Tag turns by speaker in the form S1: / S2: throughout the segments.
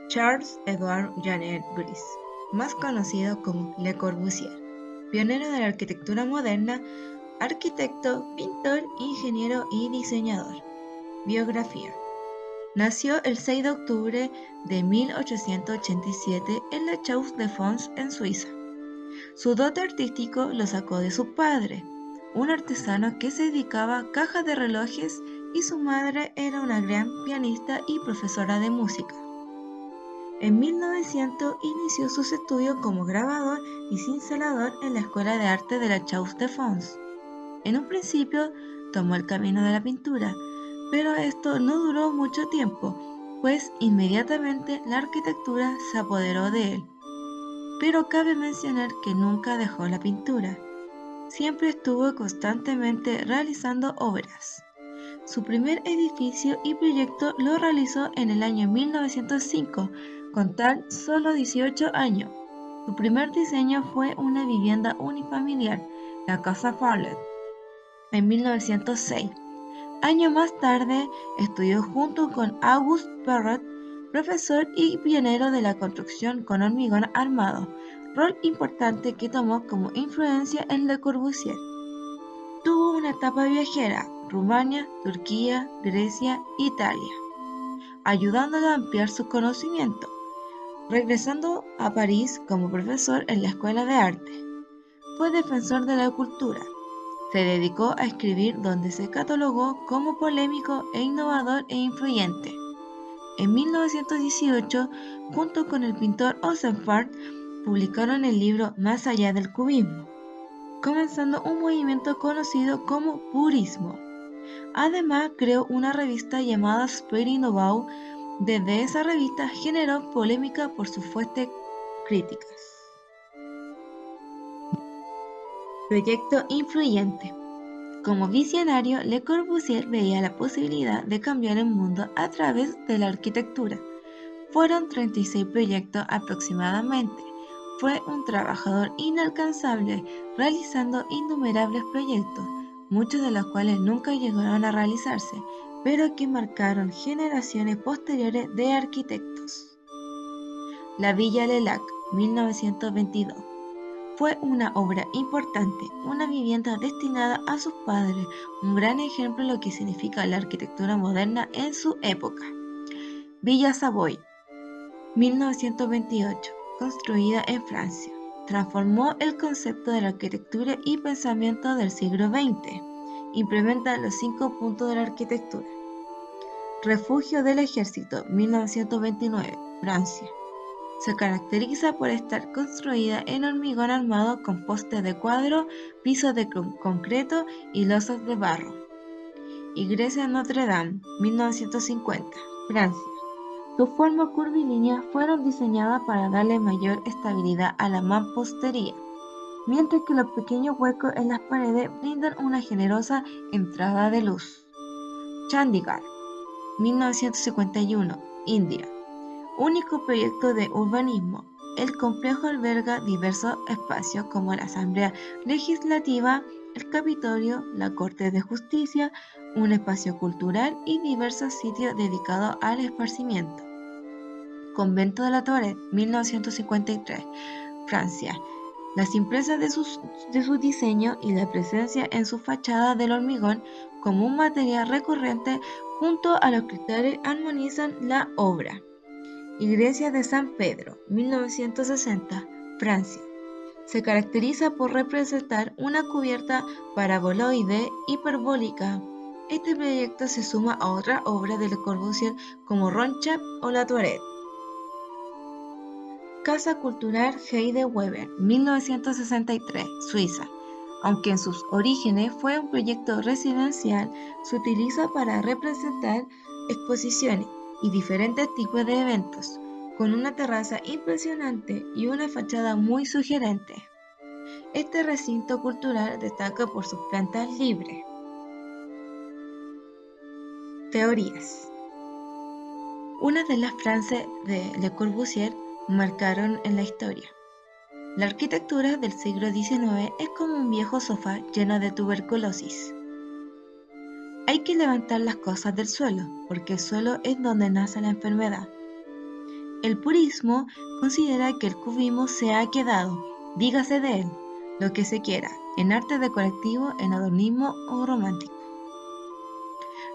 S1: Charles-Édouard Jeanneret Brice, más conocido como Le Corbusier, pionero de la arquitectura moderna, arquitecto, pintor, ingeniero y diseñador. Biografía. Nació el 6 de octubre de 1887 en la Chaux-de-Fonds, en Suiza. Su dote artístico lo sacó de su padre, un artesano que se dedicaba a cajas de relojes, y su madre era una gran pianista y profesora de música. En 1900 inició sus estudios como grabador y cincelador en la Escuela de Arte de la Chaux-de-Fonds. En un principio tomó el camino de la pintura, pero esto no duró mucho tiempo, pues inmediatamente la arquitectura se apoderó de él. Pero cabe mencionar que nunca dejó la pintura. Siempre estuvo constantemente realizando obras. Su primer edificio y proyecto lo realizó en el año 1905, con tan solo 18 años. Su primer diseño fue una vivienda unifamiliar, la Casa Farlet, en 1906. Años más tarde, estudió junto con Auguste Perret, profesor y pionero de la construcción con hormigón armado, rol importante que tomó como influencia en Le Corbusier. Tuvo una etapa viajera: Rumania, Turquía, Grecia, Italia, ayudándolo a ampliar su conocimiento, regresando a París como profesor en la Escuela de Arte. Fue defensor de la cultura. Se dedicó a escribir, donde se catalogó como polémico e innovador e influyente. En 1918, junto con el pintor Ozenfant, publicaron el libro Más allá del cubismo, comenzando un movimiento conocido como purismo. Además, creó una revista llamada Spirit Nouveau. Desde esa revista generó polémica por sus fuertes críticas. Proyecto influyente. Como visionario, Le Corbusier veía la posibilidad de cambiar el mundo a través de la arquitectura. Fueron 36 proyectos aproximadamente. Fue un trabajador inalcanzable, realizando innumerables proyectos, muchos de los cuales nunca llegaron a realizarse, pero que marcaron generaciones posteriores de arquitectos. La Villa Lelac, 1922. Fue una obra importante, una vivienda destinada a sus padres, un gran ejemplo de lo que significa la arquitectura moderna en su época. Villa Savoy, 1928, construida en Francia. Transformó el concepto de la arquitectura y pensamiento del siglo XX. Implementa los 5 puntos de la arquitectura. Refugio del Ejército, 1929, Francia. Se caracteriza por estar construida en hormigón armado con postes de cuadro, pisos de concreto y losas de barro. Iglesia Notre Dame, 1950, Francia. Sus formas curvilíneas fueron diseñadas para darle mayor estabilidad a la mampostería, mientras que los pequeños huecos en las paredes brindan una generosa entrada de luz. Chandigarh, 1951, India. Único proyecto de urbanismo. El complejo alberga diversos espacios como la Asamblea Legislativa, el Capitolio, la Corte de Justicia, un espacio cultural y diversos sitios dedicados al esparcimiento. Convento de la Toilette, 1953, Francia. La simpleza de su diseño y la presencia en su fachada del hormigón como un material recurrente junto a los cristales armonizan la obra. Iglesia de San Pedro, 1960, Francia. Se caracteriza por representar una cubierta paraboloide hiperbólica. Este proyecto se suma a otra obra de Le Corbusier como Rorschach o La Toilette. Casa Cultural Heidelberg, 1963, Suiza. Aunque en sus orígenes fue un proyecto residencial, se utiliza para representar exposiciones y diferentes tipos de eventos, con una terraza impresionante y una fachada muy sugerente. Este recinto cultural destaca por sus plantas libres. Teorías. Una de las frases de Le Corbusier marcaron en la historia. La arquitectura del siglo XIX es como un viejo sofá lleno de tuberculosis. Hay que levantar las cosas del suelo, porque el suelo es donde nace la enfermedad. El purismo considera que el cubismo se ha quedado, dígase de él, lo que se quiera, en arte decorativo, en adornismo o romántico.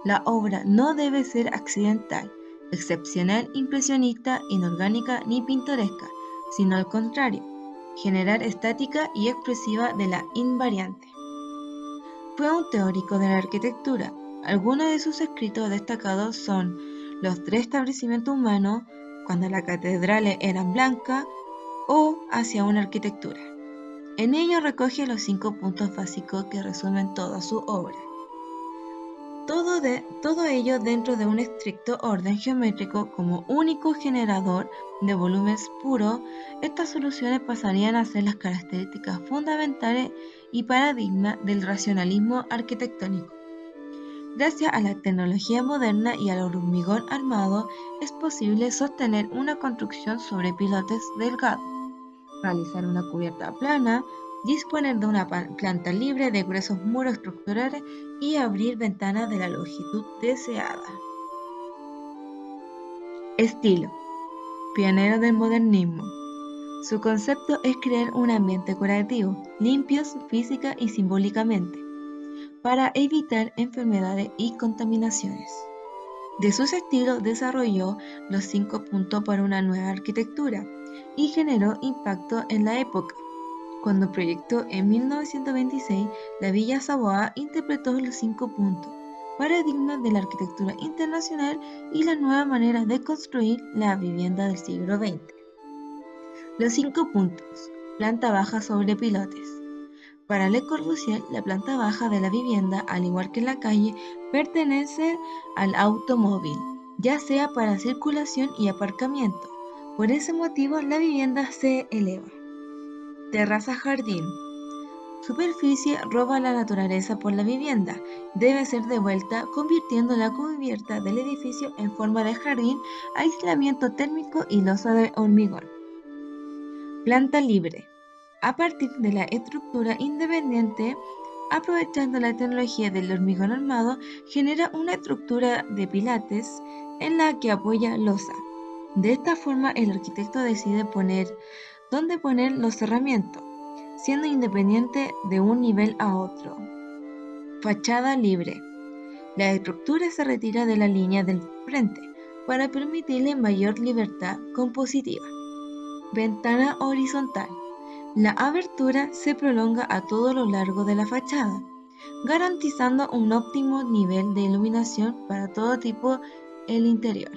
S1: La obra no debe ser accidental, excepcional, impresionista, inorgánica ni pintoresca, sino al contrario, generar estática y expresiva de la invariante. Fue un teórico de la arquitectura. Algunos de sus escritos destacados son Los tres establecimientos humanos, cuando las catedrales eran blancas, o Hacia una arquitectura. En ello recoge los 5 puntos básicos que resumen toda su obra. Todo ello dentro de un estricto orden geométrico como único generador de volúmenes puros. Estas soluciones pasarían a ser las características fundamentales y paradigma del racionalismo arquitectónico. Gracias a la tecnología moderna y al hormigón armado, es posible sostener una construcción sobre pilotes delgados, realizar una cubierta plana, disponer de una planta libre de gruesos muros estructurales y abrir ventanas de la longitud deseada. Estilo. Pionero del modernismo. Su concepto es crear un ambiente decorativo, limpios física y simbólicamente, para evitar enfermedades y contaminaciones. De sus estilos desarrolló los 5 puntos para una nueva arquitectura y generó impacto en la época. Cuando proyectó en 1926, la Villa Savoy interpretó los 5 puntos, paradigmas de la arquitectura internacional y la nueva manera de construir la vivienda del siglo XX. Los 5 puntos. Planta baja sobre pilotes. Para Le Corbusier, la planta baja de la vivienda, al igual que la calle, pertenece al automóvil, ya sea para circulación y aparcamiento. Por ese motivo, la vivienda se eleva. Terraza-jardín. Superficie roba la naturaleza por la vivienda. Debe ser devuelta, convirtiendo la cubierta del edificio en forma de jardín, aislamiento térmico y losa de hormigón. Planta libre. A partir de la estructura independiente, aprovechando la tecnología del hormigón armado, genera una estructura de pilates en la que apoya losa. De esta forma, el arquitecto decide dónde poner los cerramientos, siendo independiente de un nivel a otro. Fachada libre. La estructura se retira de la línea del frente para permitirle mayor libertad compositiva. Ventana horizontal. La abertura se prolonga a todo lo largo de la fachada, garantizando un óptimo nivel de iluminación para todo tipo el interior.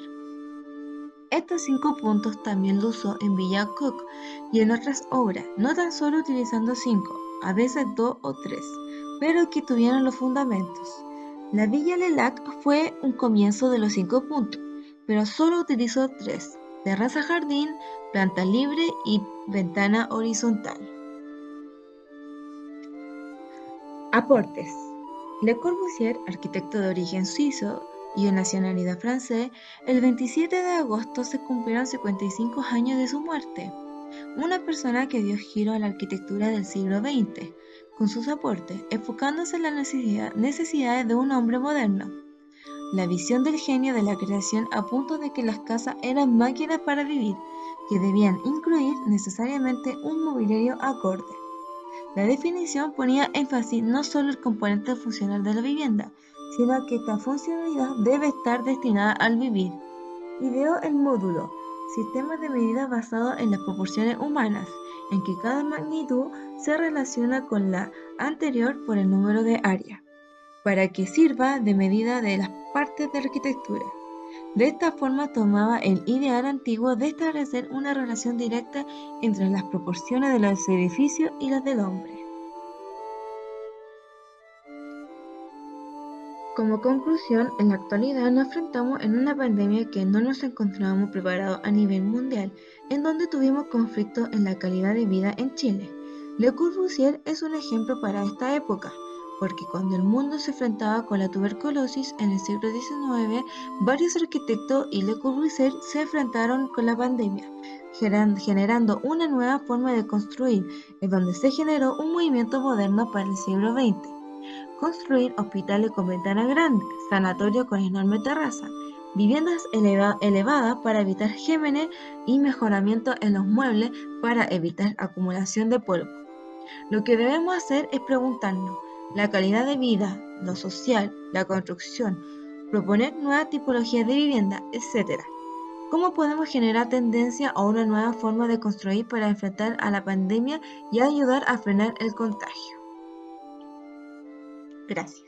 S1: Estos 5 puntos también lo usó en Villa Cook y en otras obras, no tan solo utilizando 5, a veces 2 o 3, pero que tuvieron los fundamentos. La Villa Lelac fue un comienzo de los 5 puntos, pero solo utilizó 3, terraza-jardín, planta libre y ventana horizontal. Aportes. Le Corbusier, arquitecto de origen suizo y de nacionalidad francés, el 27 de agosto se cumplieron 55 años de su muerte. Una persona que dio giro a la arquitectura del siglo XX, con sus aportes, enfocándose en las necesidades de un hombre moderno. La visión del genio de la creación a punto de que las casas eran máquinas para vivir, que debían incluir necesariamente un mobiliario acorde. La definición ponía énfasis no solo el componente funcional de la vivienda, sino que esta funcionalidad debe estar destinada al vivir. Ideó el módulo, sistema de medida basado en las proporciones humanas, en que cada magnitud se relaciona con la anterior por el número de área, para que sirva de medida de las partes de la arquitectura. De esta forma tomaba el ideal antiguo de establecer una relación directa entre las proporciones de los edificios y las del hombre. Como conclusión, en la actualidad nos enfrentamos en una pandemia que no nos encontrábamos preparados a nivel mundial, en donde tuvimos conflictos en la calidad de vida en Chile. Le Corbusier es un ejemplo para esta época, porque cuando el mundo se enfrentaba con la tuberculosis en el siglo XIX, varios arquitectos y Le Corbusier se enfrentaron con la pandemia, generando una nueva forma de construir, en donde se generó un movimiento moderno para el siglo XX. Construir hospitales con ventanas grandes, sanatorios con enorme terraza, viviendas elevadas para evitar gérmenes y mejoramiento en los muebles para evitar acumulación de polvo. Lo que debemos hacer es preguntarnos la calidad de vida, lo social, la construcción, proponer nuevas tipologías de vivienda, etc. ¿Cómo podemos generar tendencia a una nueva forma de construir para enfrentar a la pandemia y ayudar a frenar el contagio? Gracias.